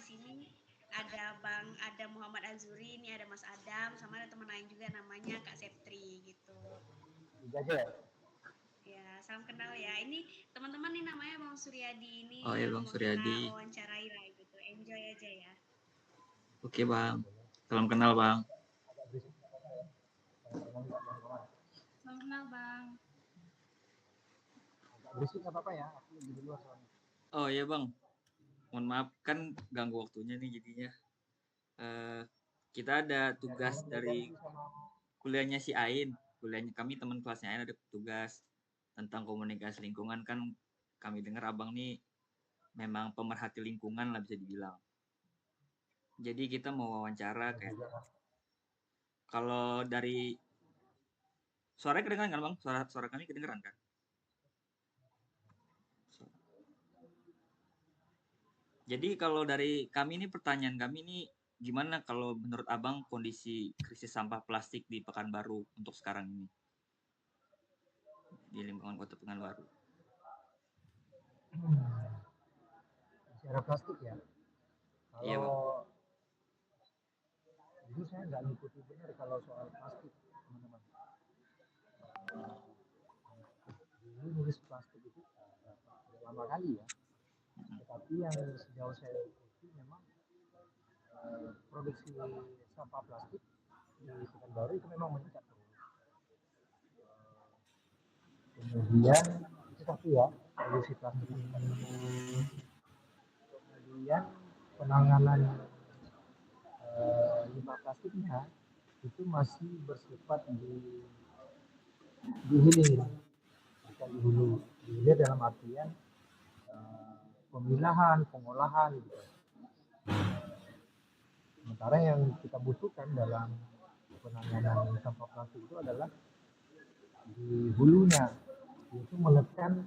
sini ada Bang Adam Muhammad Azuri, ini ada Mas Adam, sama ada teman lain juga namanya Kak Septri gitu. Aja ya. Ya, salam kenal ya. Ini teman-teman nih namanya Bang Suryadi ini Oh ya yang Bang mau Suryadi. kita wawancarai lah gitu. Enjoy aja ya. Oke Bang, salam kenal Bang. Salam kenal Bang. Berisik nggak apa-apa ya, aku lagi di luar soalnya. Oh ya Bang, mohon maaf kan ganggu waktunya nih jadinya. Kita ada tugas dari kuliahnya si Ain, kuliahnya kami teman kelasnya Ain ada tugas tentang komunikasi lingkungan kan. Kami dengar abang nih memang pemerhati lingkungan lah bisa dibilang. Jadi kita mau wawancara kayak kalau dari suaranya kedengeran kan Bang? Suara kami kedengeran kan? Jadi kalau dari kami ini pertanyaan kami ini gimana kalau menurut Abang kondisi krisis sampah plastik di Pekanbaru untuk sekarang ini? Di lingkungan Kota Pekanbaru. Secara plastik ya. Iya Bang. Jadi saya nggak ngikuti benar kalau soal plastik, teman-teman. Ini nulis plastik itu udah lama kali ya. Tetapi yang sejauh saya ikuti memang produksi sampah plastik di Pekanbaru itu memang meningkat terus. Kemudian itu satu ya, produksi plastik meningkat terus. Kemudian penanganan limbah plastiknya itu masih bersifat di hilir, bukan di hulu. Di hilir dalam artian pemilahan, pengolahan gitu. Sementara yang kita butuhkan dalam penanganan sampah plastik itu adalah di hulunya, yaitu menekan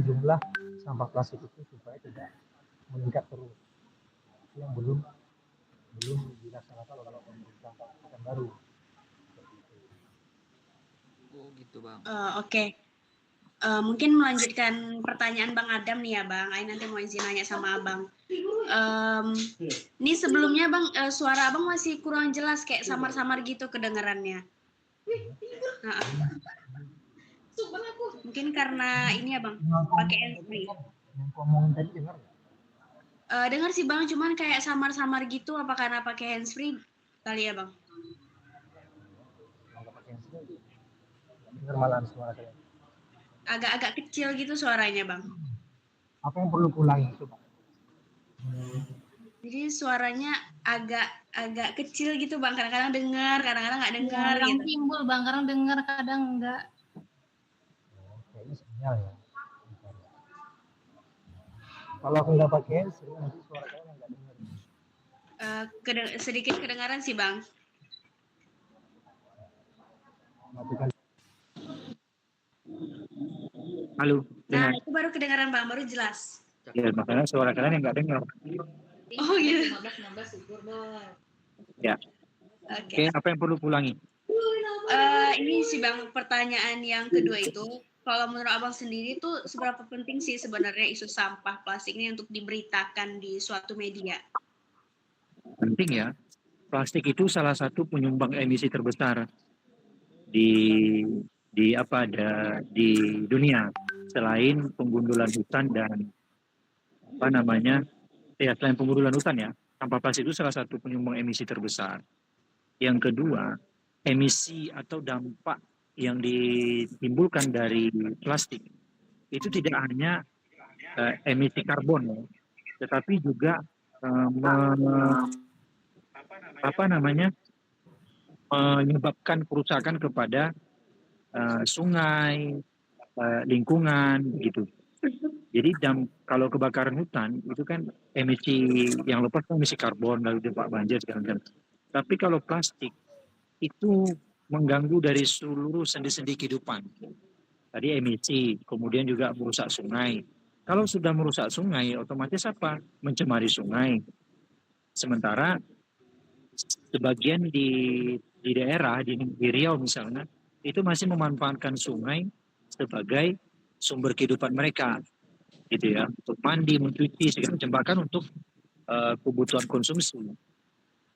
jumlah sampah plastik itu supaya tidak meningkat terus. Itu yang belum dilaksanakan oleh pemerintah Pekanbaru. Oh gitu Bang. Oke. Mungkin melanjutkan pertanyaan Bang Adam nih ya Bang. Ain nanti mau izin nanya sama Abang. Ini sebelumnya Bang, suara Abang masih kurang jelas kayak samar-samar gitu kedengarannya. Mungkin karena ini ya Bang, pakai handsfree. Yang ngomongin tadi dengar nggak? Dengar sih Bang, cuman kayak samar-samar gitu. Apa karena pakai handsfree kali ya Bang? Nggak pakai handsfree, dengar malahan suara saya. Agak-agak kecil gitu suaranya Bang. Apa yang perlu ulangi coba? Jadi suaranya agak kecil gitu Bang. Kadang-kadang dengar, kadang-kadang nggak dengar. Ya, gitu. timbul Bang, kadang dengar, kadang enggak. Kayaknya sinyal ya. Kalau aku nggak pakai handsfree nanti suara saya nggak dengar. Sedikit kedengaran sih Bang. Matikan. Halo. Nah, itu baru kedengaran Bang, baru jelas. Ya, makanya suara kalian yang nggak dengar. Oh gitu. 15 syukur dong. Ya. Oke, apa yang perlu ulangi? Ini sih Bang, pertanyaan yang kedua itu, kalau menurut Abang sendiri tuh seberapa penting sih sebenarnya isu sampah plastik ini untuk diberitakan di suatu media? Penting ya. Plastik itu salah satu penyumbang emisi terbesar di dunia, selain penggundulan hutan dan selain penggundulan hutan ya, sampah plastik itu salah satu penyumbang emisi terbesar. Yang kedua, emisi atau dampak yang ditimbulkan dari plastik itu tidak hanya emisi karbon, tetapi juga menyebabkan kerusakan kepada sungai, lingkungan, gitu. Jadi kalau kebakaran hutan itu kan emisi yang lepas kan emisi karbon lalu dampak banjir segala macam. Tapi kalau plastik itu mengganggu dari seluruh sendi-sendi kehidupan. Tadi emisi, kemudian juga merusak sungai. Kalau sudah merusak sungai, otomatis apa? Mencemari sungai. Sementara sebagian di daerah, di Riau misalnya, itu masih memanfaatkan sungai sebagai sumber kehidupan mereka. gitu ya, untuk mandi, mencuci segala macam, bahkan untuk kebutuhan konsumsi.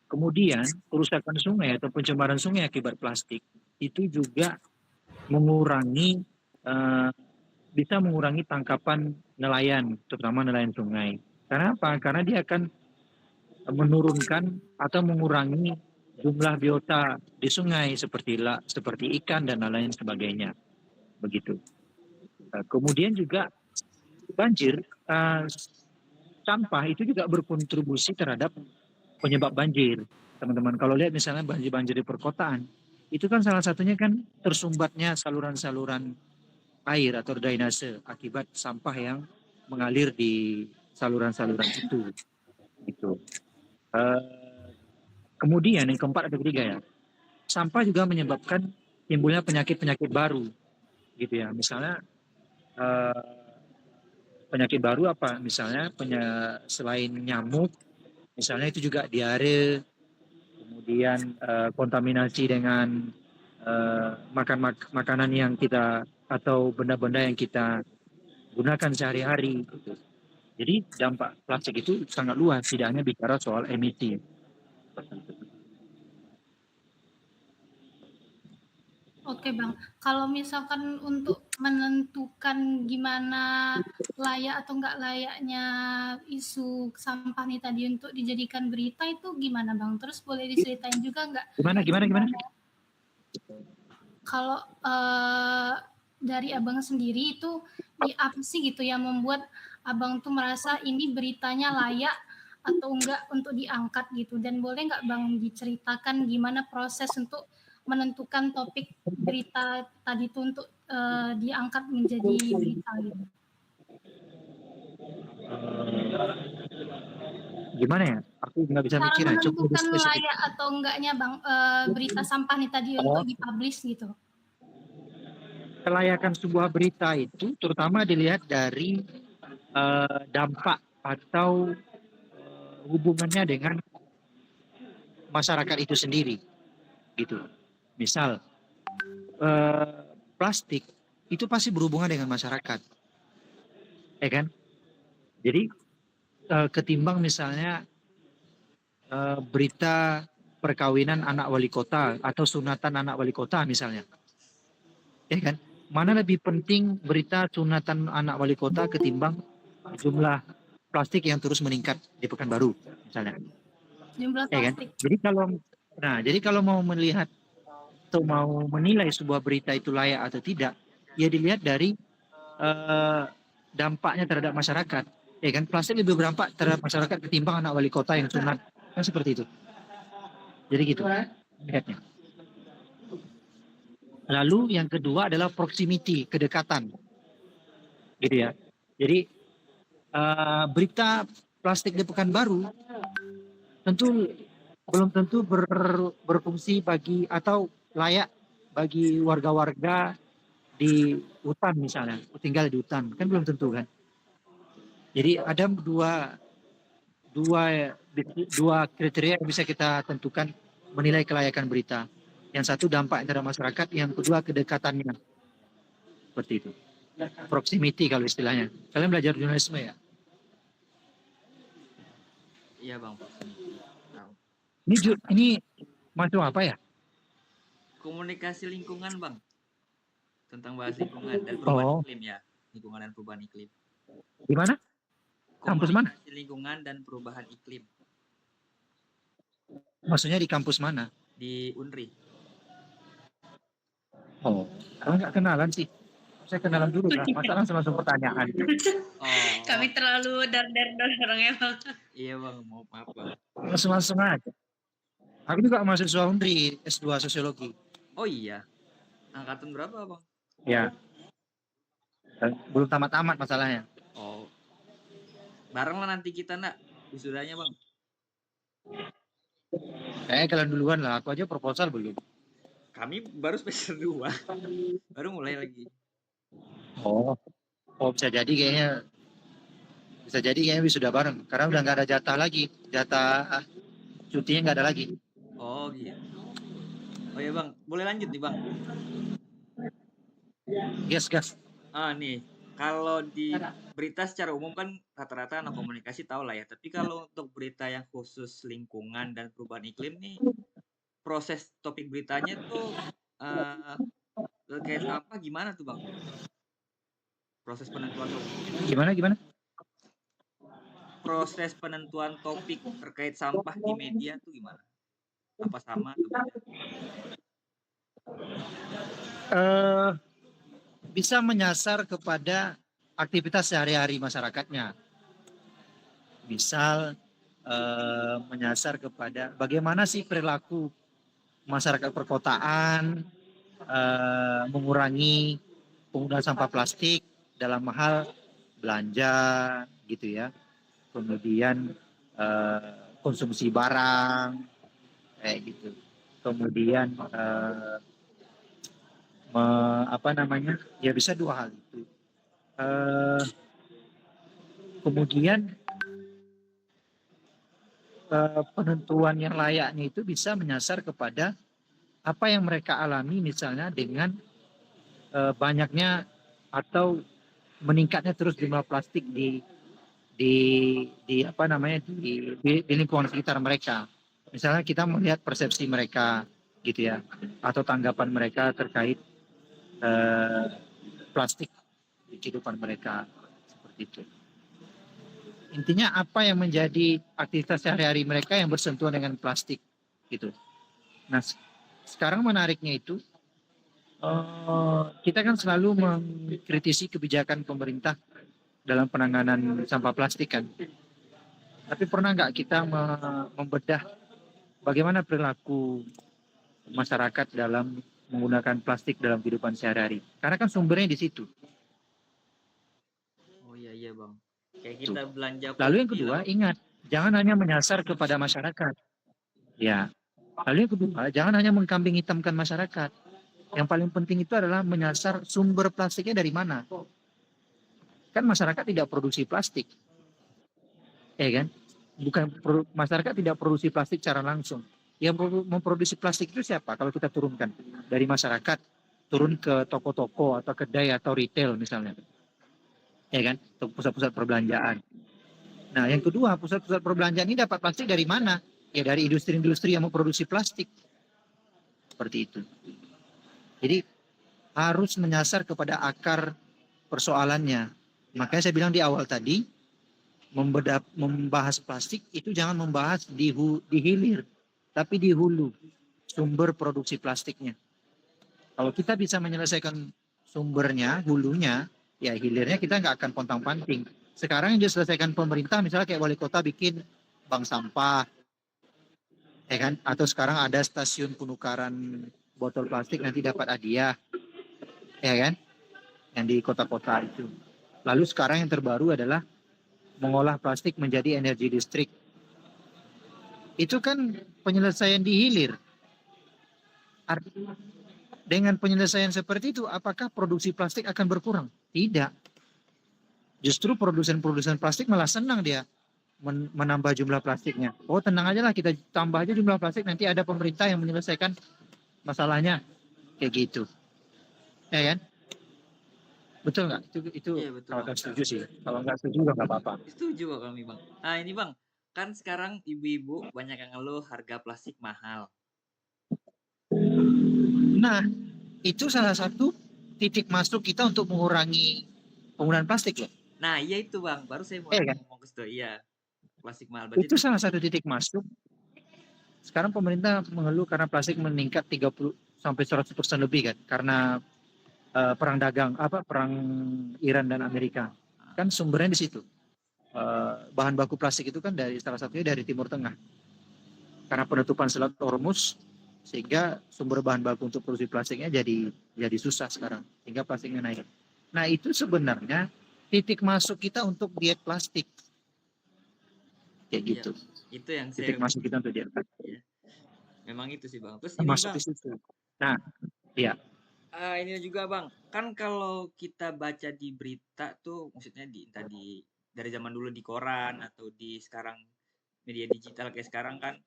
Kemudian kerusakan sungai atau pencemaran sungai akibat plastik itu juga mengurangi eh, bisa mengurangi tangkapan nelayan, terutama nelayan sungai. Karena apa? Karena dia akan menurunkan atau mengurangi jumlah biota di sungai seperti ikan dan lain sebagainya. Begitu. Kemudian juga banjir, sampah itu juga berkontribusi terhadap penyebab banjir. Teman-teman, kalau lihat misalnya banjir-banjir di perkotaan, itu kan salah satunya kan tersumbatnya saluran-saluran air atau drainase akibat sampah yang mengalir di saluran-saluran itu. Gitu. Eh, Kemudian yang keempat atau ketiga ya, sampah juga menyebabkan timbulnya penyakit-penyakit baru, gitu ya. Misalnya eh, penyakit baru apa? Misalnya selain nyamuk, misalnya itu juga diare, kemudian kontaminasi dengan makanan yang kita atau benda-benda yang kita gunakan sehari-hari. Gitu. Jadi dampak plastik itu sangat luas, tidak hanya bicara soal emisi. Oke Bang, kalau misalkan untuk menentukan gimana layak atau enggak layaknya isu sampah nih tadi untuk dijadikan berita itu gimana Bang? Terus boleh diceritain juga enggak Gimana? kalau dari Abang sendiri itu apa sih gitu yang membuat Abang tuh merasa ini beritanya layak atau enggak untuk diangkat gitu, dan boleh nggak Bang diceritakan gimana proses untuk menentukan topik berita tadi itu untuk diangkat menjadi berita gitu. Gimana ya? Aku nggak bisa Cara mikirin. Coba lebih menentukan spesifik. layak atau enggaknya Bang berita sampah nih tadi Oh, untuk dipublish gitu. kelayakan sebuah berita itu terutama dilihat dari dampak atau hubungannya dengan masyarakat itu sendiri, gitu. Misal plastik itu pasti berhubungan dengan masyarakat, ya kan? Jadi ketimbang misalnya berita perkawinan anak wali kota atau sunatan anak wali kota misalnya, ya kan? Mana lebih penting berita sunatan anak wali kota ketimbang jumlah plastik yang terus meningkat di Pekanbaru misalnya, Jumlah ya kan? plastik. Jadi kalau mau melihat atau mau menilai sebuah berita itu layak atau tidak, ya dilihat dari eh, dampaknya terhadap masyarakat. Ya kan, plastik lebih berdampak terhadap masyarakat ketimbang anak wali kota yang sunat, kan seperti itu. Jadi gitu lihatnya. Lalu yang kedua adalah proximity, kedekatan, gitu ya. Jadi berita plastik di Pekanbaru tentu belum tentu berfungsi bagi atau layak bagi warga-warga di hutan misalnya, tinggal di hutan, kan belum tentu kan. Jadi ada dua kriteria yang bisa kita tentukan menilai kelayakan berita. Yang satu dampak terhadap masyarakat, yang kedua kedekatannya. Seperti itu. Proximity kalau istilahnya. Kalian belajar jurnalisme ya? Iya Bang, proximity. Tahu. Ini masuk apa ya? Komunikasi lingkungan Bang, tentang bahas lingkungan dan perubahan Oh, iklim ya. Lingkungan dan perubahan iklim. di mana? Kampus mana? Komunikasi lingkungan dan perubahan iklim Maksudnya di kampus mana? di UNRI. Oh, kalau nggak kenalan sih. Saya kenalan dulu lah. Masa langsung pertanyaan. Oh, Kami terlalu dorong ya bang. iya Bang, maaf Bang. Langsung aja. Aku juga mahasiswa UNRI S2 Sosiologi. Oh iya, angkatan berapa Bang? Ya, belum tamat-tamat masalahnya. Oh, bareng lah nanti kita nak wisudanya Bang. Kayaknya kalian duluan lah. Aku aja proposal belum. Kami baru semester 2, baru mulai lagi. Oh, bisa jadi kayaknya wisuda bareng. Karena udah nggak ada jatah lagi. Jatah cutinya nggak ada lagi. Oh gitu. Oh ya Bang, boleh lanjut nih Bang. Gas. Ah nih, Kalau di berita secara umum kan rata-rata anak komunikasi tahu lah ya. Tapi kalau untuk berita yang khusus lingkungan dan perubahan iklim nih, proses topik beritanya tuh terkait sampah gimana tuh Bang? Proses penentuan topiknya tuh Gimana gimana? proses penentuan topik terkait sampah di media tuh gimana? Apa sama atau beda? Eh, bisa menyasar kepada aktivitas sehari-hari masyarakatnya. Misal menyasar kepada bagaimana sih perilaku masyarakat perkotaan mengurangi penggunaan sampah plastik dalam hal belanja gitu ya. Kemudian konsumsi barang kayak gitu. Kemudian apa namanya? Ya bisa dua hal itu. Kemudian penentuan yang layaknya itu bisa menyasar kepada apa yang mereka alami misalnya dengan banyaknya atau meningkatnya terus jumlah plastik di apa namanya di lingkungan sekitar mereka. Misalnya kita melihat persepsi mereka gitu ya atau tanggapan mereka terkait plastik di kehidupan mereka seperti itu. Intinya apa yang menjadi aktivitas sehari-hari mereka yang bersentuhan dengan plastik gitu. Nah, sekarang menariknya itu kita kan selalu mengkritisi kebijakan pemerintah dalam penanganan sampah plastik kan. Tapi pernah nggak kita membedah bagaimana perilaku masyarakat dalam menggunakan plastik dalam kehidupan sehari-hari? Karena kan sumbernya di situ. Oh iya Bang. Kayak kita belanja Lalu yang kopi kedua, lah. ingat, jangan hanya menyasar kepada masyarakat. Ya. Lalu yang kedua, jangan hanya mengkambing hitamkan masyarakat. Yang paling penting itu adalah menyasar sumber plastiknya dari mana. Kan masyarakat tidak produksi plastik. Ya kan? Bukan masyarakat tidak produksi plastik secara langsung. Yang memproduksi plastik itu siapa? Kalau kita turunkan dari masyarakat, turun ke toko-toko atau kedai atau retail misalnya. Ya kan? Pusat-pusat perbelanjaan. Nah, yang kedua, pusat-pusat perbelanjaan ini dapat plastik dari mana? Ya dari industri-industri yang memproduksi plastik. Seperti itu. Jadi harus menyasar kepada akar persoalannya. Makanya saya bilang di awal tadi, membahas plastik itu jangan membahas di hilir, tapi di hulu, sumber produksi plastiknya. Kalau kita bisa menyelesaikan sumbernya, hulunya, ya hilirnya kita nggak akan pontang-panting. Sekarang yang diselesaikan pemerintah, misalnya kayak wali kota bikin bank sampah, ya kan? Atau sekarang ada stasiun penukaran botol plastik nanti dapat hadiah, ya kan? Yang di kota-kota itu. Lalu sekarang yang terbaru adalah mengolah plastik menjadi energi listrik. Itu kan penyelesaian di hilir. Artinya dengan penyelesaian seperti itu, apakah produksi plastik akan berkurang? Tidak. Justru produsen-produsen plastik malah senang dia menambah jumlah plastiknya. Oh tenang aja lah, kita tambah aja jumlah plastik, nanti ada pemerintah yang menyelesaikan masalahnya. Kayak gitu. Ya kan? Betul nggak? Itu Iya betul kalau Bang. setuju sih. Kalau nggak setuju juga nggak apa-apa. Setuju kok kami Bang. Nah ini Bang, kan sekarang ibu-ibu banyak yang ngeluh harga plastik mahal. Nah, itu salah satu titik masuk kita untuk mengurangi penggunaan plastik loh. Nah iya itu Bang, baru saya mau Kan? ngomong ke situ. Iya, plastik mahal. Berarti Itu salah satu titik masuk. Sekarang pemerintah mengeluh karena plastik meningkat 30 sampai 100% lebih kan, karena perang dagang perang Iran dan Amerika. Kan sumbernya di situ. Bahan baku plastik itu kan dari salah satunya dari Timur Tengah. Karena penutupan Selat Hormuz sehingga sumber bahan baku untuk produksi plastiknya jadi susah sekarang, sehingga plastiknya naik. Nah, itu sebenarnya titik masuk kita untuk diet plastik. Kayak iya, gitu. itu yang Titik saya masuk kita untuk diet plastik. ya. Memang itu sih Bang. Terus ini Masuk Bang, di situ. Nah, iya. ini juga Bang, kan kalau kita baca di berita tuh, maksudnya tadi dari zaman dulu di koran atau di sekarang media digital kayak sekarang kan,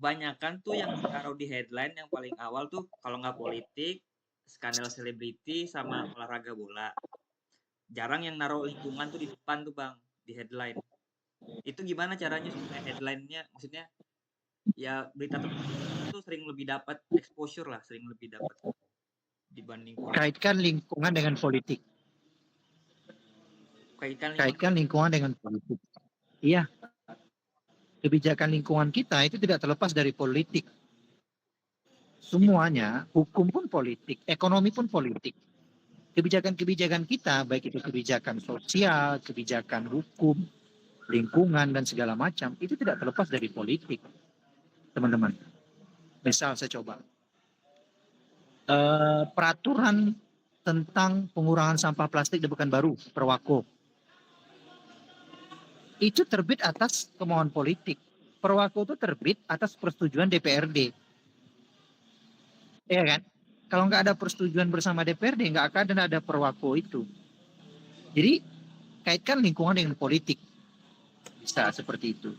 banyakan tuh yang ditaruh di headline yang paling awal tuh kalau nggak politik, skandal selebriti sama olahraga bola. jarang yang naruh lingkungan tuh di depan tuh Bang, di headline. Itu gimana caranya supaya headline-nya, maksudnya ya berita itu sering lebih dapat exposure lah, sering lebih dapat dibanding politik. Kaitkan lingkungan dengan politik. Kaitkan lingkungan dengan politik. Iya. Kebijakan lingkungan kita itu tidak terlepas dari politik. Semuanya, hukum pun politik, ekonomi pun politik. Kebijakan-kebijakan kita, baik itu kebijakan sosial, kebijakan hukum, lingkungan, dan segala macam, itu tidak terlepas dari politik, teman-teman. Misal saya coba. Peraturan tentang pengurangan sampah plastik di Pekanbaru, Perwako. Itu terbit atas kemauan politik. Perwako itu terbit atas persetujuan DPRD. Iya kan? Kalau nggak ada persetujuan bersama DPRD, nggak akan ada Perwako itu. Jadi, kaitkan lingkungan dengan politik. Bisa seperti itu.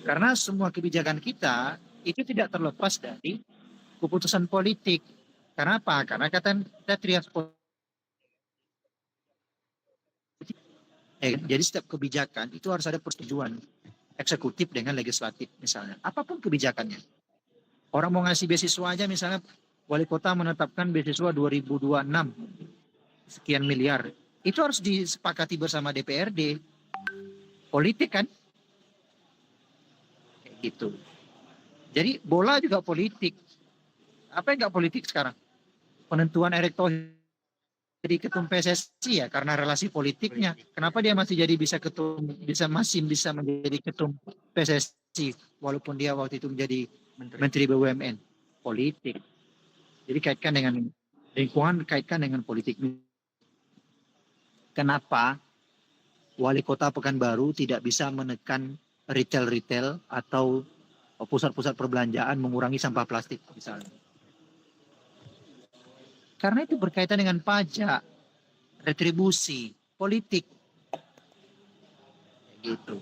Karena semua kebijakan kita itu tidak terlepas dari keputusan politik. Karena apa? Karena kita trias politik. Jadi setiap kebijakan itu harus ada persetujuan eksekutif dengan legislatif misalnya. Apapun kebijakannya. Orang mau ngasih beasiswa aja misalnya wali kota menetapkan beasiswa 2026 sekian miliar. Itu harus disepakati bersama DPRD. Politik kan? Kayak gitu. Jadi bola juga politik. Apa yang nggak politik sekarang? Penentuan Erick Thohir jadi ketum PSSI ya karena relasi politiknya. Kenapa dia masih jadi bisa menjadi ketum PSSI walaupun dia waktu itu menjadi Menteri BUMN? Politik. Jadi kaitkan dengan lingkungan, kaitkan dengan politik. Kenapa wali kota Pekanbaru tidak bisa menekan retail atau pusat-pusat perbelanjaan mengurangi sampah plastik misalnya? Karena itu berkaitan dengan pajak, retribusi, politik. Gitu.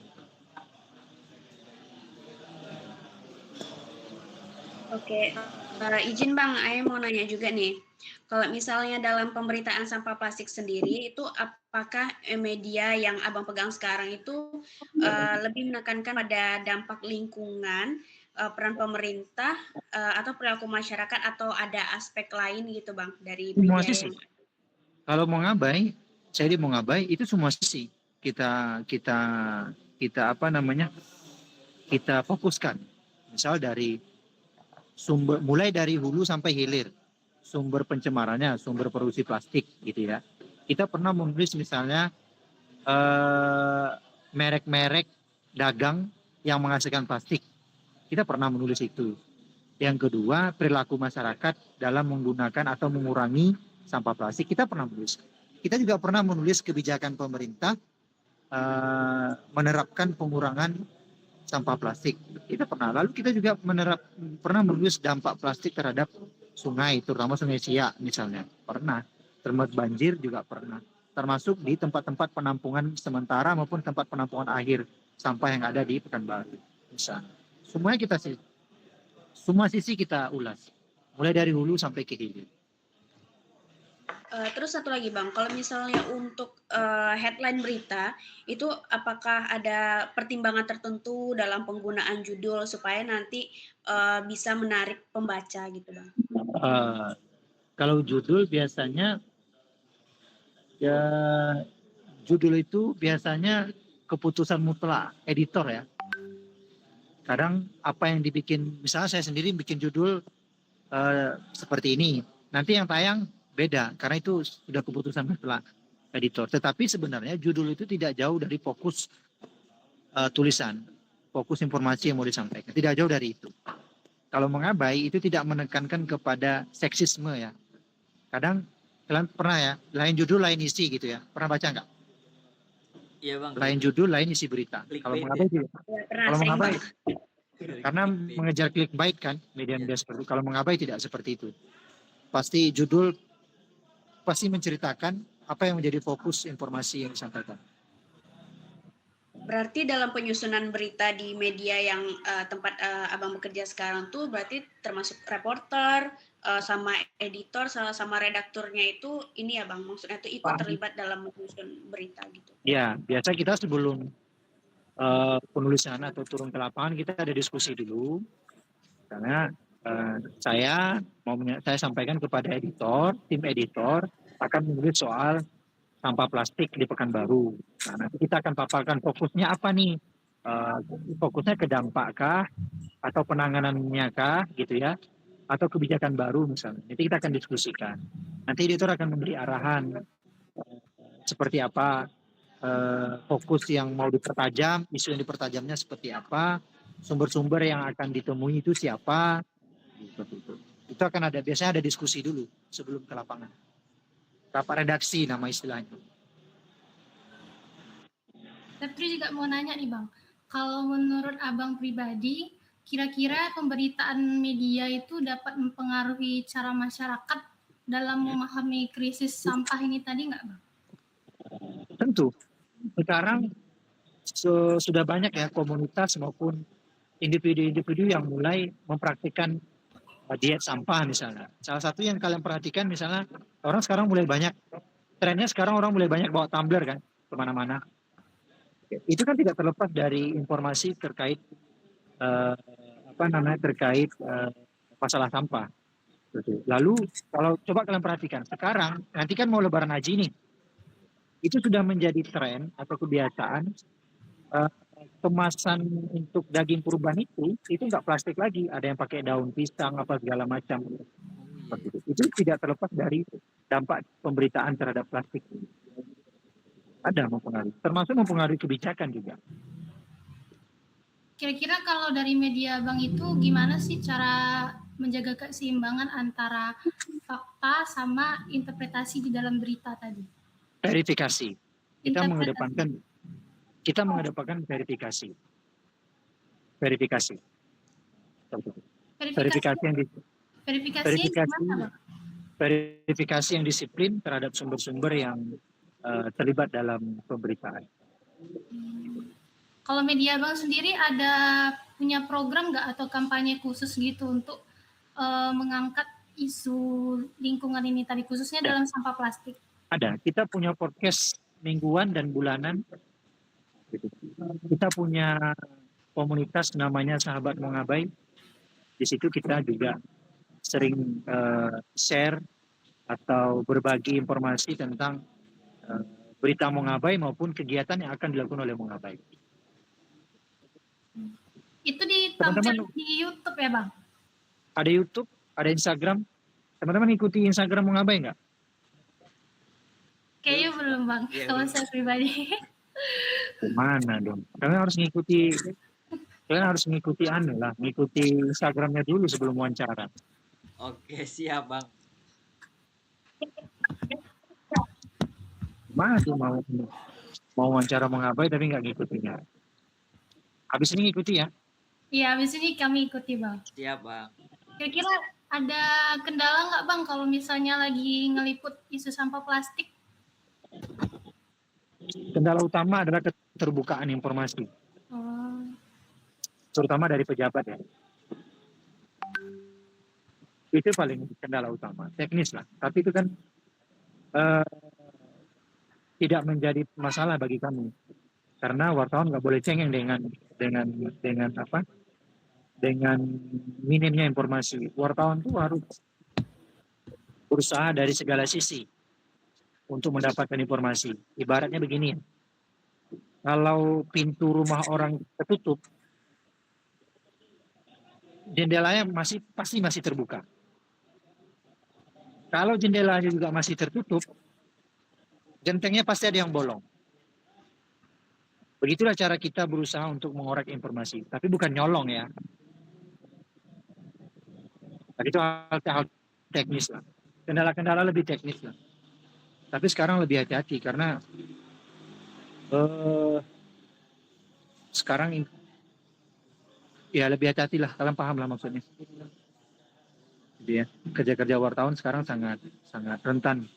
Oke, izin Bang, Ayah mau nanya juga nih. Kalau misalnya dalam pemberitaan sampah plastik sendiri, itu apakah media yang Abang pegang sekarang itu lebih menekankan pada dampak lingkungan, peran pemerintah, atau perilaku masyarakat, atau ada aspek lain gitu Bang dari Semua media sisi. yang... Kalau mau ngabai, itu semua sisi kita fokuskan. Misal dari mulai dari hulu sampai hilir, sumber pencemarannya, sumber produksi plastik gitu ya. Kita pernah menulis misalnya merek-merek dagang yang menghasilkan plastik. Kita pernah menulis itu. Yang kedua, perilaku masyarakat dalam menggunakan atau mengurangi sampah plastik. Kita pernah menulis. Kita juga pernah menulis kebijakan pemerintah menerapkan pengurangan sampah plastik. Kita pernah. Lalu kita juga pernah menulis dampak plastik terhadap sungai, terutama Sungai Siak misalnya. Pernah. Termasuk banjir juga pernah. Termasuk di tempat-tempat penampungan sementara maupun tempat penampungan akhir sampah yang ada di Pekanbaru. Misalnya. Semua sisi kita ulas. Mulai dari hulu sampai ke hilir. Terus satu lagi Bang, kalau misalnya untuk headline berita, itu apakah ada pertimbangan tertentu dalam penggunaan judul supaya nanti bisa menarik pembaca gitu Bang? Kalau judul biasanya ya judul itu biasanya keputusan mutlak editor ya. Kadang apa yang dibikin, misalnya saya sendiri bikin judul seperti ini, nanti yang tayang beda karena itu sudah keputusan mutlak editor. Tetapi sebenarnya judul itu tidak jauh dari fokus tulisan, fokus informasi yang mau disampaikan, tidak jauh dari itu. Kalau mengabai itu tidak menekankan kepada seksisme ya. Kadang kalian pernah ya, lain judul lain isi gitu ya. Pernah baca nggak? Iya Bang. Lain judul lain isi berita. Kalau mengabai tidak. Kalau mengabai karena mengejar clickbait kan media-media seperti itu. Kalau mengabai tidak seperti itu. Pasti judul pasti menceritakan apa yang menjadi fokus informasi yang disampaikan. Berarti dalam penyusunan berita di media yang tempat Abang bekerja sekarang tuh berarti termasuk reporter, sama editor sama redakturnya itu ini ya Bang, maksudnya itu ikut terlibat dalam menyusun berita gitu. Ya, biasa kita sebelum penulisan atau turun ke lapangan kita ada diskusi dulu, karena saya sampaikan kepada tim editor akan menulis soal sampah plastik di Pekanbaru. Nah, nanti kita akan paparkan fokusnya apa nih, fokusnya ke dampak kah atau penanganannya kah gitu ya, atau kebijakan baru misalnya. Nanti kita akan diskusikan. Nanti editor akan memberi arahan seperti apa, fokus yang mau dipertajam, isu yang dipertajamnya seperti apa, sumber-sumber yang akan ditemui itu siapa, gitu. Itu akan biasanya ada diskusi dulu sebelum ke lapangan. Rapat redaksi nama istilahnya. Tapi juga mau nanya nih Bang, kalau menurut Abang pribadi, kira-kira pemberitaan media itu dapat mempengaruhi cara masyarakat dalam memahami krisis sampah ini tadi nggak Bang? Tentu. Sekarang sudah banyak ya komunitas maupun individu-individu yang mulai mempraktikkan diet sampah misalnya. Salah satu yang kalian perhatikan misalnya, orang sekarang mulai banyak, trennya sekarang orang mulai banyak bawa tumbler kan kemana-mana. Itu kan tidak terlepas dari informasi terkait masalah sampah. Lalu kalau coba kalian perhatikan, sekarang nanti kan mau Lebaran Haji nih, itu sudah menjadi tren atau kebiasaan, kemasan untuk daging kurban itu nggak plastik lagi, ada yang pakai daun pisang apa segala macam. Itu tidak terlepas dari dampak pemberitaan terhadap plastik. Ada mempengaruhi, termasuk mempengaruhi kebijakan juga. Kira-kira kalau dari media Bang itu gimana sih cara menjaga keseimbangan antara fakta sama interpretasi di dalam berita tadi? Verifikasi. Kita mengedepankan verifikasi. Verifikasi yang disiplin terhadap sumber-sumber yang terlibat dalam pemberitaan. Kalau media Bang sendiri ada punya program nggak atau kampanye khusus gitu untuk mengangkat isu lingkungan ini tadi, khususnya dalam sampah plastik? Ada. Kita punya podcast mingguan dan bulanan. Kita punya komunitas namanya Sahabat Mongabai. Di situ kita juga sering share atau berbagi informasi tentang berita Mongabai maupun kegiatan yang akan dilakukan oleh Mongabai. Itu ditampilkan di YouTube ya Bang? Ada YouTube, ada Instagram. Teman-teman ikuti Instagram Mongabai nggak? Kayaknya belum Bang, kalau saya pribadi. Mana dong? Kalian harus ngikuti ngikuti Instagramnya dulu sebelum wawancara. Oke, siap Bang. Mana tuh mau wawancara Mongabai tapi nggak ngikutinya. Habis ini ngikuti ya? Iya, habis ini kami ikuti Bang. Siap Bang. Kira-kira ada kendala nggak Bang kalau misalnya lagi ngeliput isu sampah plastik? Kendala utama adalah keterbukaan informasi. Terutama dari pejabat ya. Itu paling kendala utama, teknis lah. Tapi itu kan tidak menjadi masalah bagi kami, karena wartawan nggak boleh cengeng dengan minimnya informasi. Wartawan itu harus berusaha dari segala sisi untuk mendapatkan informasi. Ibaratnya begini, kalau pintu rumah orang tertutup, jendelanya pasti masih terbuka. Kalau jendelanya juga masih tertutup, gentengnya pasti ada yang bolong. Begitulah cara kita berusaha untuk mengorek informasi, tapi bukan nyolong ya. Tapi itu hal teknis lah. Kendala-kendala lebih teknis lah. Tapi sekarang lebih hati-hati karena sekarang ya lebih hati-hati lah, kalian paham lah maksudnya. Jadi ya, kerja-kerja wartawan sekarang sangat rentan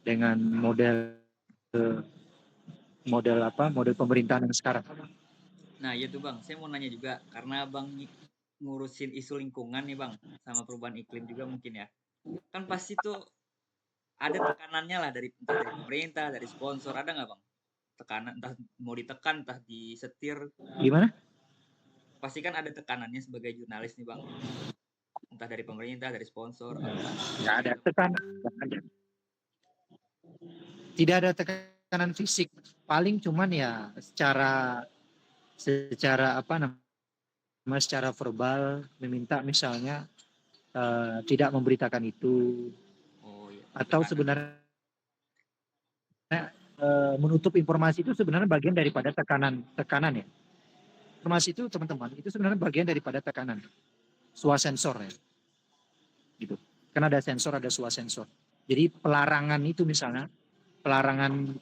dengan model pemerintahan yang sekarang. Nah, iya tuh Bang, saya mau nanya juga karena Bang ngurusin isu lingkungan nih Bang, sama perubahan iklim juga mungkin ya. kan pasti tuh ada tekanannya lah dari entah dari pemerintah, dari sponsor, ada nggak bang? Tekanan entah mau ditekan, entah disetir, Gimana? pasti kan ada tekanannya sebagai jurnalis nih bang, entah dari pemerintah, dari sponsor, atau Nggak ada tekanan. Nggak ada. Tidak ada tekanan fisik. Paling cuman ya secara apa namanya, secara verbal meminta misalnya tidak memberitakan itu, oh iya, atau tekanan. sebenarnya menutup informasi itu sebenarnya bagian daripada tekanan ya. Informasi itu teman-teman itu sebenarnya bagian daripada tekanan. Swasensor ya. Gitu. Kan ada sensor, ada swasensor. Jadi pelarangan itu misalnya pelarangan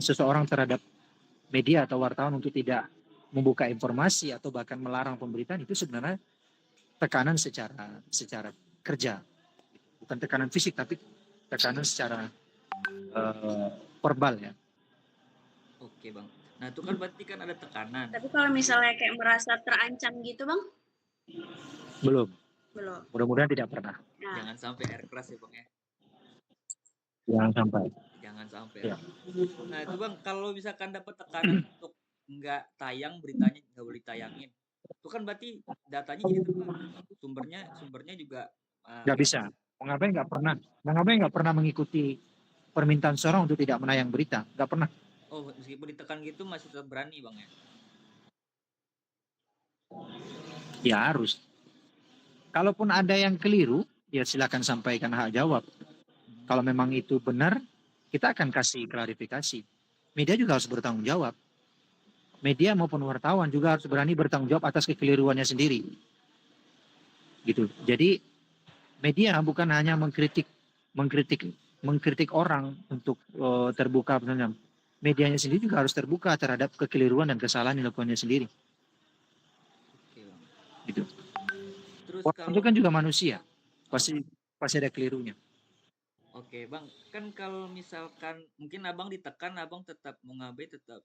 seseorang terhadap media atau wartawan untuk tidak membuka informasi atau bahkan melarang pemberitaan itu sebenarnya tekanan secara kerja, bukan tekanan fisik tapi tekanan secara verbal ya. Oke bang. Nah itu kan berarti kan ada tekanan. Tapi kalau misalnya kayak merasa terancam gitu bang, Belum, belum. mudah-mudahan tidak pernah. Nah, Jangan sampai air keras ya bang ya. Jangan sampai. Jangan sampai. Ya. Nah itu bang, kalau misalkan dapat tekanan untuk nggak tayang beritanya, nggak boleh tayangin, itu kan berarti datanya jadi terbatas. Sumbernya juga Nggak bisa. Mengabai nggak pernah mengikuti permintaan seorang untuk tidak menayang berita, nggak pernah. oh meskipun ditekan gitu masih tetap berani bang ya. Ya harus. Kalaupun ada yang keliru, ya silakan sampaikan hak jawab. Kalau memang itu benar, kita akan kasih klarifikasi. Media juga harus bertanggung jawab. Media maupun wartawan juga harus berani bertanggung jawab atas kekeliruannya sendiri. Gitu. Jadi media bukan hanya mengkritik orang untuk terbuka misalnya. Medianya sendiri juga harus terbuka terhadap kekeliruan dan kesalahan yang dilakukannya sendiri. Oke bang. Gitu. Terus Orang kalau itu kan juga manusia, pasti ada kelirunya. oke bang, kan kalau misalkan mungkin abang ditekan, abang tetap mengabai, tetap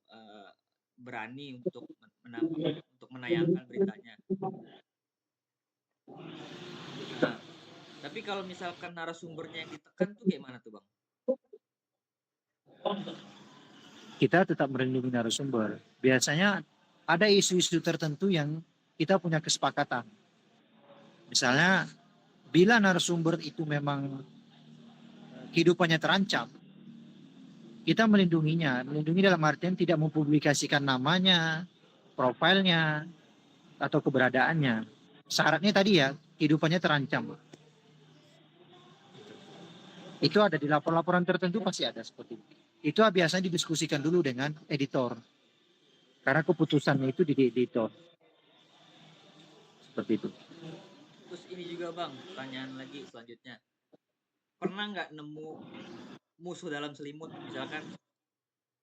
berani untuk untuk menayangkan beritanya. Nah, tapi kalau misalkan narasumbernya yang ditekan tuh gimana tuh bang? Kita tetap melindungi narasumber. Biasanya ada isu-isu tertentu yang kita punya kesepakatan. Misalnya, bila narasumber itu memang kehidupannya terancam, kita melindunginya. Melindungi dalam artian tidak mempublikasikan namanya, profilnya, atau keberadaannya. Syaratnya tadi ya, kehidupannya terancam. Itu ada di laporan-laporan tertentu pasti ada seperti itu. Itu biasanya didiskusikan dulu dengan editor. Karena keputusannya itu di editor. Seperti itu. Terus ini juga bang, pertanyaan lagi selanjutnya. Pernah nggak nemu musuh dalam selimut? Misalkan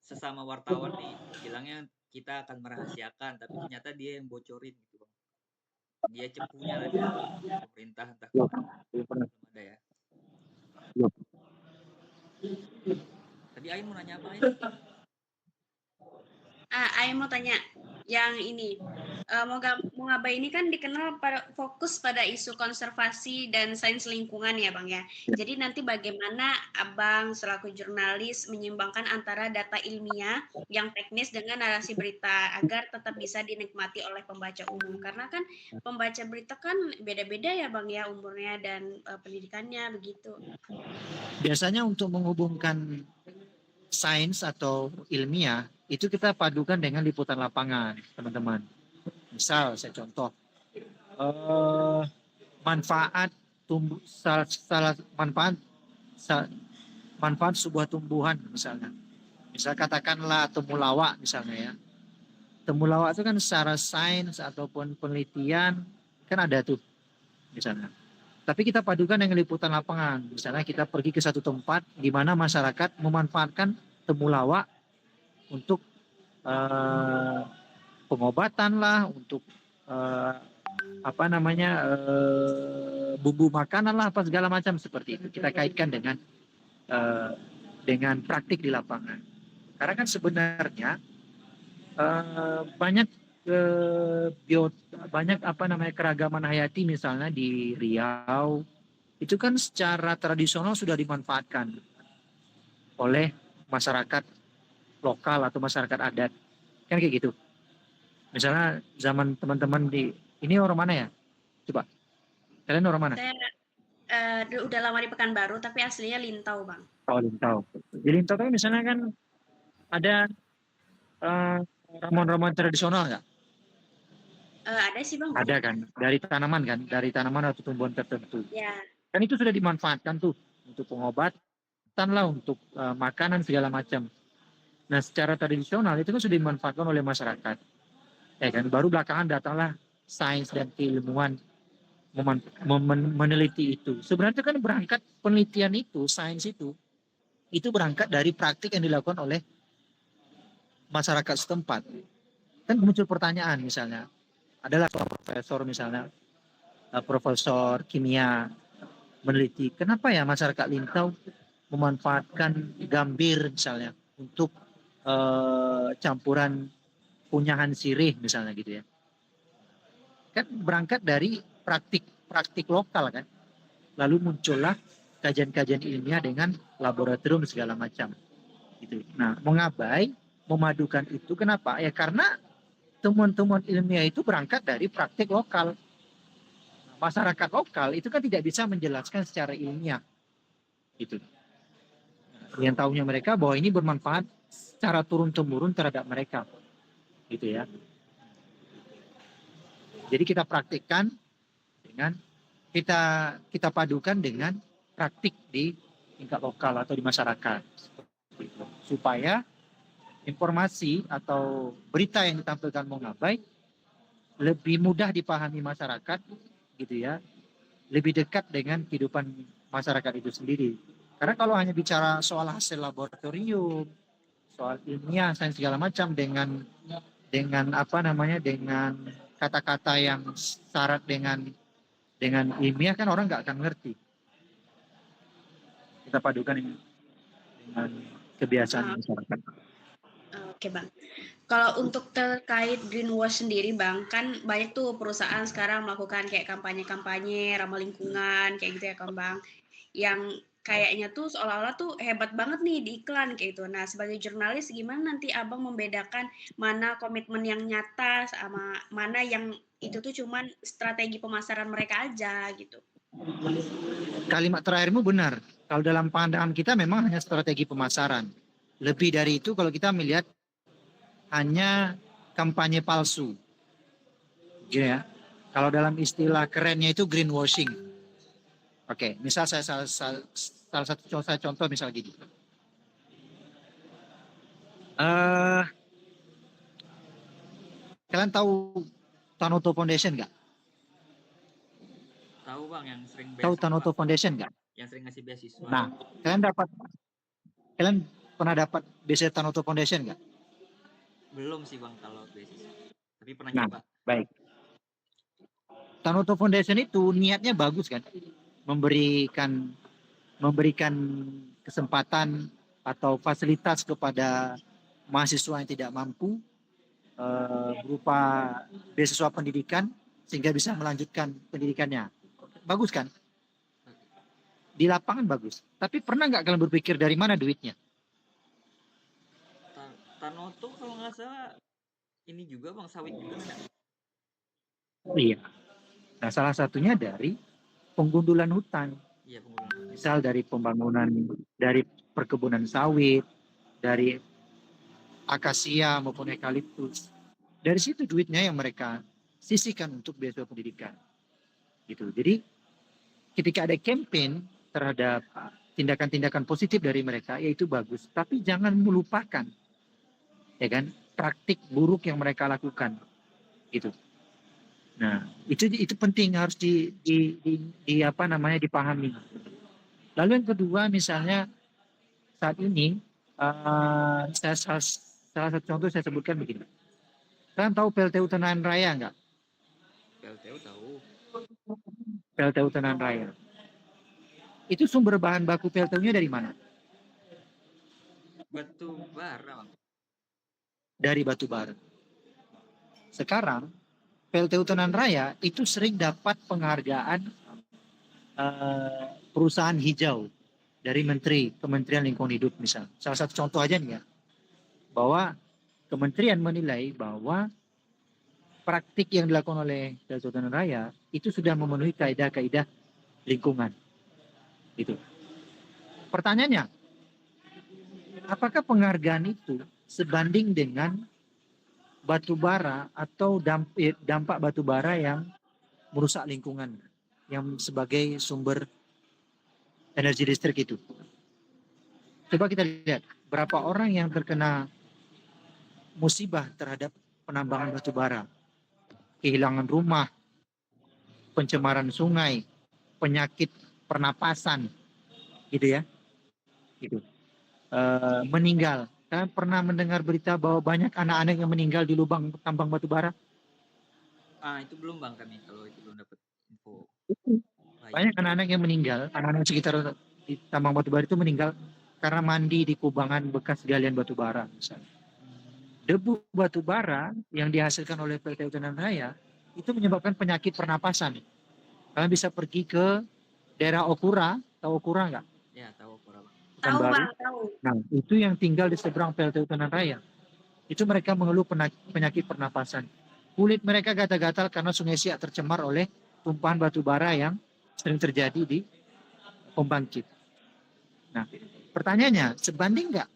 sesama wartawan nih, bilangnya kita akan merahasiakan, tapi ternyata dia yang bocorin gitu bang. Dia cepunya lah di pemerintah, entah Belum pernah. belum ada ya. Belum. Tadi Ain mau nanya apa Ain? Ayo mau tanya yang ini. Mongabay ini kan dikenal fokus pada isu konservasi dan sains lingkungan ya Bang ya. Jadi nanti bagaimana Abang selaku jurnalis menyeimbangkan antara data ilmiah yang teknis dengan narasi berita agar tetap bisa dinikmati oleh pembaca umum. Karena kan pembaca berita kan beda-beda ya Bang ya umurnya dan pendidikannya begitu. Biasanya untuk menghubungkan sains atau ilmiah itu kita padukan dengan liputan lapangan, teman-teman. Misal saya contoh manfaat manfaat sebuah tumbuhan misalnya. Misal katakanlah temulawak misalnya ya. Temulawak itu kan secara sains ataupun penelitian kan ada tuh misalnya. Tapi kita padukan dengan liputan lapangan. Misalnya kita pergi ke satu tempat di mana masyarakat memanfaatkan temulawak untuk pengobatan lah, untuk bumbu makanan lah, apa segala macam seperti itu. Kita kaitkan dengan praktik di lapangan. Karena kan sebenarnya banyak keragaman hayati misalnya di Riau itu kan secara tradisional sudah dimanfaatkan oleh masyarakat lokal atau masyarakat adat. Kan kayak gitu. Misalnya zaman teman-teman ini orang mana ya? Coba. Kalian orang mana? Saya udah lama di Pekanbaru, tapi aslinya Lintau, Bang. Oh, Lintau. Di Lintau kan misalnya kan ada eh, ramuan-ramuan tradisional nggak? Ada sih, Bang. Ada kan? Dari tanaman atau tumbuhan tertentu. Ya. Kan itu sudah dimanfaatkan tuh untuk pengobatan lah, untuk makanan segala macam. Nah, secara tradisional itu kan sudah dimanfaatkan oleh masyarakat. Ya kan? Baru belakangan datanglah sains dan keilmuan meneliti itu. Sebenarnya kan berangkat penelitian itu, sains itu berangkat dari praktik yang dilakukan oleh masyarakat setempat. Kan muncul pertanyaan misalnya, adalah seorang profesor misalnya, profesor kimia meneliti, kenapa ya masyarakat Lintau memanfaatkan gambir misalnya untuk campuran punyahan sirih misalnya gitu ya. Kan berangkat dari praktik lokal kan. Lalu muncullah kajian-kajian ilmiah dengan laboratorium segala macam. Gitu. Nah, memadukan itu kenapa? Ya karena temuan-temuan ilmiah itu berangkat dari praktik lokal. Masyarakat lokal itu kan tidak bisa menjelaskan secara ilmiah. Gitu. Yang tahunya mereka bahwa ini bermanfaat secara turun-temurun terhadap mereka. Gitu ya. Jadi kita praktikkan dengan kita padukan dengan praktik di tingkat lokal atau di masyarakat, supaya informasi atau berita yang ditampilkan Mongabai lebih mudah dipahami masyarakat, gitu ya, lebih dekat dengan kehidupan masyarakat itu sendiri. Karena kalau hanya bicara soal hasil laboratorium, soal ilmiah, sains segala macam dengan dengan kata-kata yang syarat dengan ilmiah kan orang nggak akan ngerti. Kita padukan dengan kebiasaan masyarakat. Oke, Bang. Kalau untuk terkait greenwash sendiri, Bang, kan banyak tuh perusahaan sekarang melakukan kayak kampanye-kampanye ramah lingkungan kayak gitu ya kan, Bang. Yang kayaknya tuh seolah-olah tuh hebat banget nih di iklan kayak gitu. Nah, sebagai jurnalis gimana nanti Abang membedakan mana komitmen yang nyata sama mana yang itu tuh cuman strategi pemasaran mereka aja gitu. Kalimat terakhirmu benar. Kalau dalam pandangan kita memang hanya strategi pemasaran. Lebih dari itu kalau kita melihat hanya kampanye palsu. Gitu ya. Kalau dalam istilah kerennya itu greenwashing. Oke, misal salah satu contoh misal gini. Kalian tahu Tanoto Foundation nggak? Tahu Bang, yang sering Tahu Tanoto Foundation nggak? Yang sering ngasih beasiswa. Nah, kalian pernah dapat beasiswa Tanoto Foundation nggak? Belum sih Bang kalau beasiswa. Tapi pernah Nah, coba. baik. Tanoto Foundation itu niatnya bagus kan? Memberikan kesempatan atau fasilitas kepada mahasiswa yang tidak mampu berupa beasiswa pendidikan sehingga bisa melanjutkan pendidikannya. Bagus kan? Di lapangan bagus. Tapi pernah nggak kalian berpikir dari mana duitnya? Tanoto kalau nggak salah ini juga Bang, sawit juga kan? Iya. Nah, salah satunya dari penggundulan hutan. Iya, penggunaan. Misal dari pembangunan, dari perkebunan sawit, dari akasia maupun eukaliptus. Dari situ duitnya yang mereka sisihkan untuk beasiswa pendidikan. Gitu. Jadi ketika ada campaign terhadap tindakan-tindakan positif dari mereka, yaitu bagus. Tapi jangan melupakan, ya kan, praktik buruk yang mereka lakukan. Gitu. Nah, itu penting, harus dipahami. Lalu yang kedua, misalnya saat ini salah satu contoh saya sebutkan begini. Kalian tahu PLTU Tenayan Raya nggak? PLTU tahu. PLTU Tenayan Raya. Itu sumber bahan baku PLTU-nya dari mana? Batu bara Bang. Dari batu bara. Sekarang PLTU Tenayan Raya itu sering dapat penghargaan perusahaan hijau dari Kementerian Lingkungan Hidup misal. Salah satu contoh aja nih ya, bahwa kementerian menilai bahwa praktik yang dilakukan oleh PLT Hutan Raya itu sudah memenuhi kaidah-kaidah lingkungan. Gitu. Pertanyaannya, apakah penghargaan itu sebanding dengan batu bara atau dampak batu bara yang merusak lingkungan, yang sebagai sumber energi listrik itu? Coba kita lihat berapa orang yang terkena musibah terhadap penambangan batu bara, kehilangan rumah, pencemaran sungai, penyakit pernapasan, gitu ya, gitu. Meninggal. Kalian pernah mendengar berita bahwa banyak anak-anak yang meninggal di lubang tambang batu bara? Itu belum bang kami, kalau itu belum dapat info. Baik. Banyak anak-anak yang meninggal, anak-anak sekitar di tambang batu bara itu meninggal karena mandi di kubangan bekas galian batu bara misalnya. Debu batu bara yang dihasilkan oleh PLT Hutan Raya itu menyebabkan penyakit pernapasan. Kalian bisa pergi ke daerah Okura, tahu Okura nggak? Ya tahu Bang. Tahu Pekanbaru. bang, tahu. Nah, itu yang tinggal di seberang PLT Hutan Raya. Itu mereka mengeluh penyakit pernapasan. Kulit mereka gatal-gatal karena Sungai Siak tercemar oleh tumpahan batu bara yang sering terjadi di pembangkit. Nah, pertanyaannya, sebanding nggak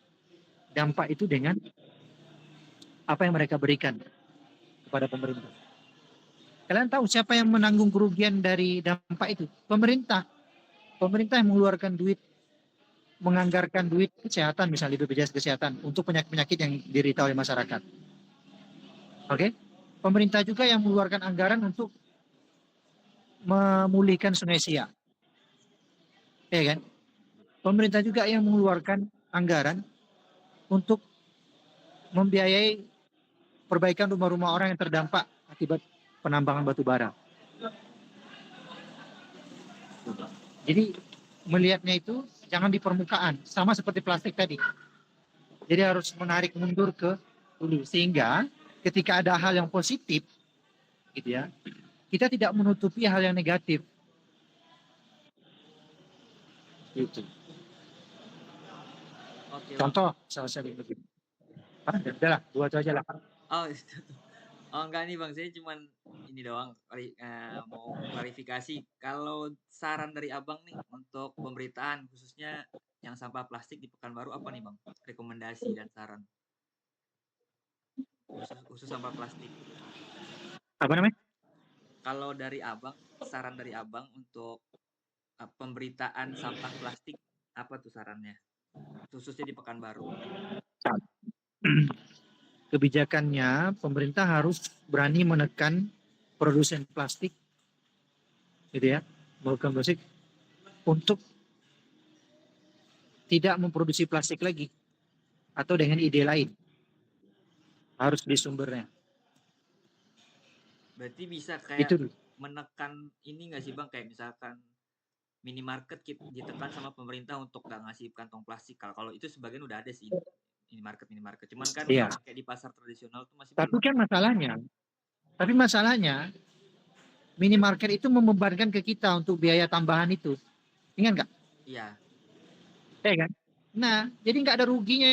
dampak itu dengan apa yang mereka berikan kepada pemerintah? Kalian tahu siapa yang menanggung kerugian dari dampak itu? Pemerintah. Pemerintah yang mengeluarkan duit, menganggarkan duit kesehatan, misalnya BPJS Kesehatan, untuk penyakit-penyakit yang diderita oleh masyarakat. Oke? Pemerintah juga yang mengeluarkan anggaran untuk memulihkan Sungai Siak. Ya kan? Pemerintah juga yang mengeluarkan anggaran untuk membiayai perbaikan rumah-rumah orang yang terdampak akibat penambangan batu bara. Jadi melihatnya itu jangan di permukaan, sama seperti plastik tadi. Jadi harus menarik mundur ke hulu, sehingga ketika ada hal yang positif, gitu ya, kita tidak menutupi hal yang negatif. Gitu. Oke, Bang. Contoh, salah begini. Udah lah, dua itu aja lah. Oh, oh enggak nih Bang, saya cuman ini doang mau klarifikasi. Kalau saran dari Abang nih untuk pemberitaan khususnya yang sampah plastik di Pekanbaru apa nih Bang? Rekomendasi dan saran khusus sampah plastik. Apa namanya? Kalau dari Abang, saran dari Abang untuk pemberitaan sampah plastik apa tuh sarannya? Khususnya di Pekanbaru. Kebijakannya pemerintah harus berani menekan produsen plastik, gitu ya, melakukan plastik untuk tidak memproduksi plastik lagi atau dengan ide lain, harus di sumbernya. Berarti bisa kayak Itu menekan ini nggak sih Bang, kayak misalkan minimarket ditekan sama pemerintah untuk nggak ngasih kantong plastik. Kalau itu sebagian udah ada sih minimarket. Cuman kan iya. kayak di pasar tradisional tuh masih Tapi belum. kan masalahnya minimarket itu membebankan ke kita untuk biaya tambahan itu. Ingat nggak? Iya. Ya kan? Nah, jadi nggak ada ruginya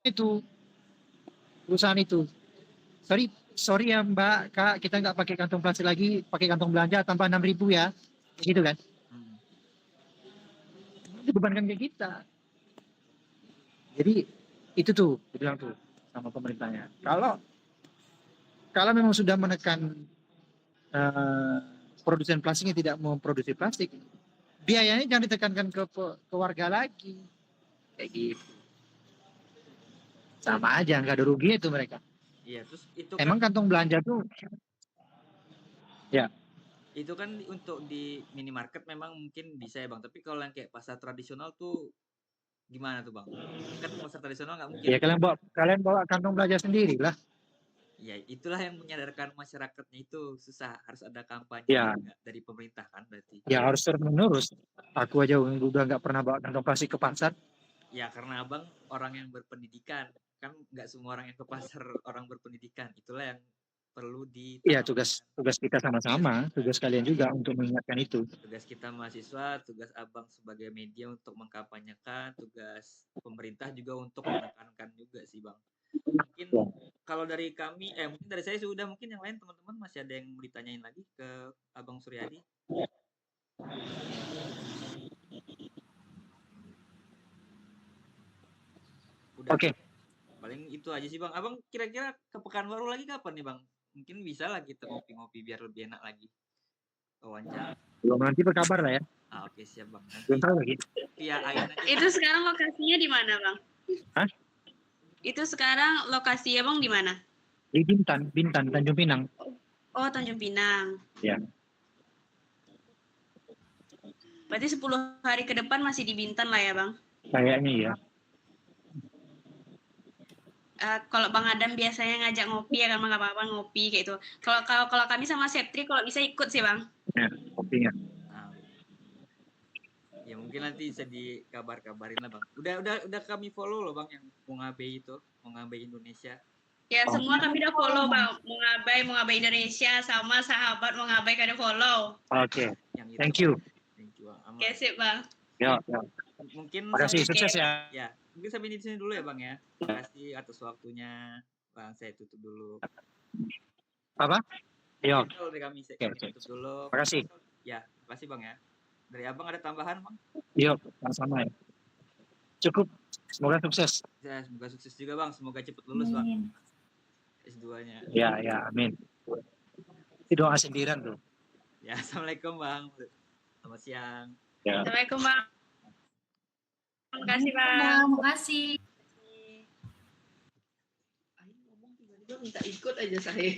itu perusahaan itu. Sorry ya Mbak, Kak, kita nggak pakai kantong plastik lagi, pakai kantong belanja tambah 6.000 ya, gitu kan? Dibebankan ke kita. Jadi itu tuh dibilang tuh sama pemerintahnya. Kalau memang sudah menekan produsen plastiknya tidak memproduksi plastik, biayanya jangan ditekankan ke warga lagi, kayak gitu. Sama aja, nggak ada ruginya itu mereka. Iya, terus itu Emang kan kantong belanja tuh, ya. itu kan untuk di minimarket memang mungkin bisa ya Bang, tapi kalau yang kayak pasar tradisional tuh gimana tuh Bang? Kan pasar tradisional nggak mungkin. Ya kalian bawa kantong belanja sendiri lah. Ya itulah yang menyadarkan masyarakatnya itu susah, harus ada kampanye Ya. dari pemerintah kan berarti. Ya harus terus menerus. Aku aja udah nggak pernah bawa kantong plastik ke pasar. Ya karena Abang orang yang berpendidikan, kan nggak semua orang yang ke pasar orang berpendidikan. Itulah yang perlu Iya, ditanamkan. tugas kita sama-sama, tugas kalian juga untuk mengingatkan itu. Tugas kita mahasiswa, tugas abang sebagai media untuk mengkampanyekan, tugas pemerintah juga untuk menekankan juga sih bang. Mungkin Ya. kalau dari kami, mungkin dari saya sudah, mungkin yang lain teman-teman masih ada yang mau ditanyain lagi ke Abang Suryadi? Udah. Oke. Paling itu aja sih bang. Abang kira-kira ke Pekanbaru lagi kapan nih bang? Mungkin bisa lah kita ngopi-ngopi biar lebih enak lagi wawancara. Belum, nanti berkabar lah ya. Oke siap bang. Belum Nanti tahu lagi. via Ain aja. Itu sekarang lokasinya di mana, Bang? Hah? Itu sekarang lokasinya Bang di mana? Di Bintan, Tanjung Pinang. Oh, Tanjung Pinang. Ya. Berarti 10 hari ke depan masih di Bintan lah ya, Bang? Kayaknya ya. Kalau Bang Adam biasanya ngajak ngopi ya kan nggak apa-apa ngopi kayak itu. Kalau kami sama Septri kalau bisa ikut sih Bang. Ya, kopinya. Nah, ya mungkin nanti bisa dikabar-kabarin lah bang. Udah kami follow loh bang yang Mongabe itu, Mongabe Indonesia. Ya semua kami udah follow Bang. Mongabe Indonesia sama sahabat Mongabe kami follow. Oke. Yang itu, Thank you. Thank you bang. Aman. Oke sip Bang. Ya. Mungkin Makasih, sampai- sukses ya. Ya, mungkin sampai di sini dulu ya bang ya. Terima kasih atas waktunya. Bang, saya tutup dulu. Apa? Yo. Kalau dari kami, saya Oke. tutup dulu. Makasih. Ya, makasih bang ya. Dari abang ada tambahan bang? Yo, sama-sama ya. Cukup. Semoga sukses. Ya, semoga sukses juga bang. Semoga cepat lulus bang. Amin. S2-nya. Ya, amin. Itu doa sendirian tuh. Ya, assalamualaikum bang. Selamat siang. Ya. Assalamualaikum Bang. Terima kasih Bang. Terima kasih. Ngomong tiba-tiba minta ikut aja saya.